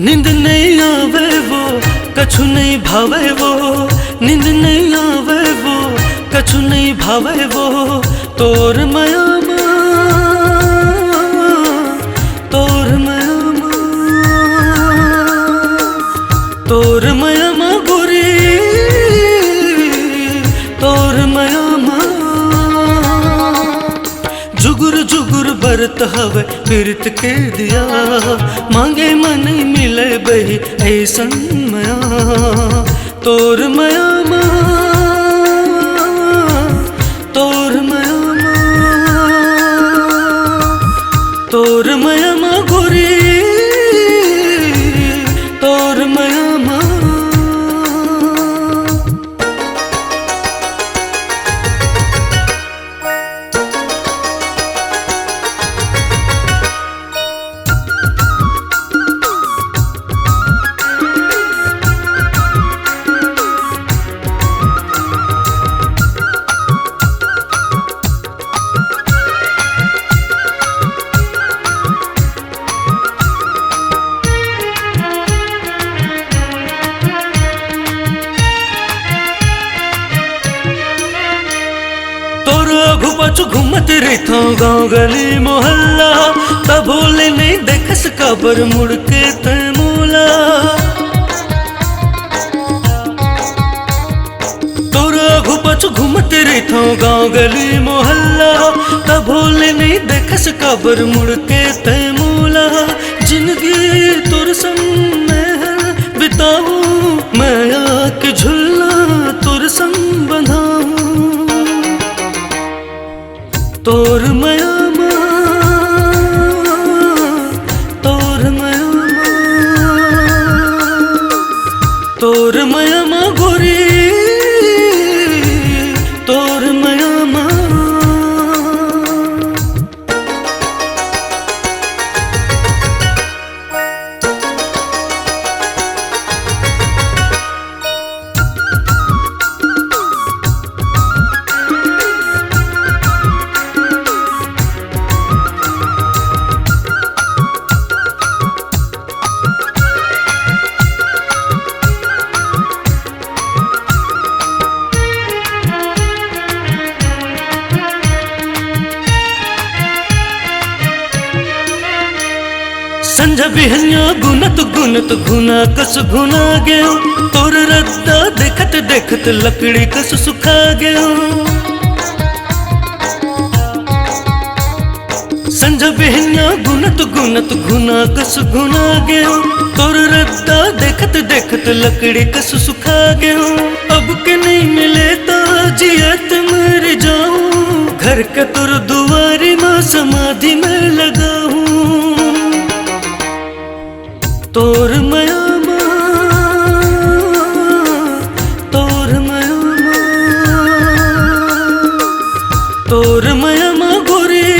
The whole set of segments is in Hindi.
नींद नहीं आवे वो कछु नहीं भावे वो, नींद नहीं आवे वो कछु नहीं भावे वो। तोर माया तोर माया तोर माया गोरी तोर माया जुगुर जुगुर बरत हवे पीरत के दिया, मांगे मन मिले बही ऐसन मया। तोर मया तोर मया तोर मया गोरी तोर मया घुपचु घूमत रहता गाँव गली मोहल्ला, तब भूले नहीं देखस कबर मुड़ के तमूला। तोरा घुपचु घूमत रहता गाँव गली मोहल्ला, तब भूले नहीं देखस कबर मुड़ के तमूला। जिंदगी तोर संग मैं बिताऊं, मैं आके झुलना तोर संग बंधाऊं। तोर मया तोर मया तोर मया गोरी तोर मया संझ बिहनिया गुनत गुनत घुना कस घुना गयो, तोर रद्दा देखत देखत लकड़ी कस सुखा गयो। संझ बिहनिया गुनत गुनत घुना कस घुना गयो, तोर रद्दा देखत देखत लकड़ी कस सुखा गयो। अब के नहीं मिले तो जियत मर जाऊं, घर के तोर दुआरी माँ समाधि में लगाऊं। तोर मया तोर मया तोर मया गोरी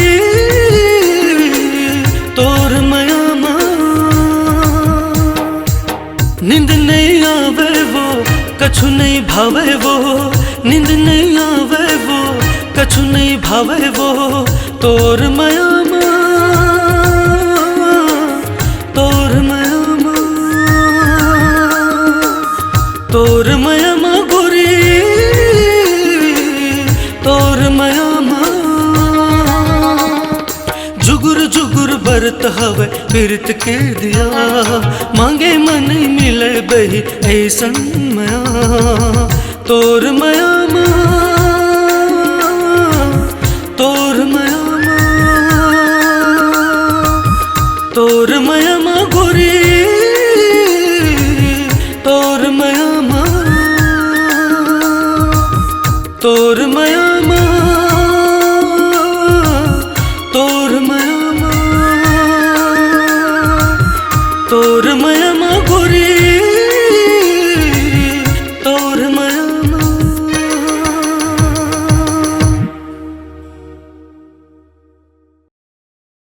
तोर मया। नींद नहीं आवे वो कछु नहीं भावे वो, नींद नहीं आवे वो कछु नहीं भावे वो। तोर मया तोर मया गोरी तोर मया जुगुर जुगुर बरत हवे पीरत के दिया, मांगे मन मिले बही ऐसन मया। तोर मया तोर मया तोर मया गोरी तोर मया तोर मया तोर मया तोर मया गोरी।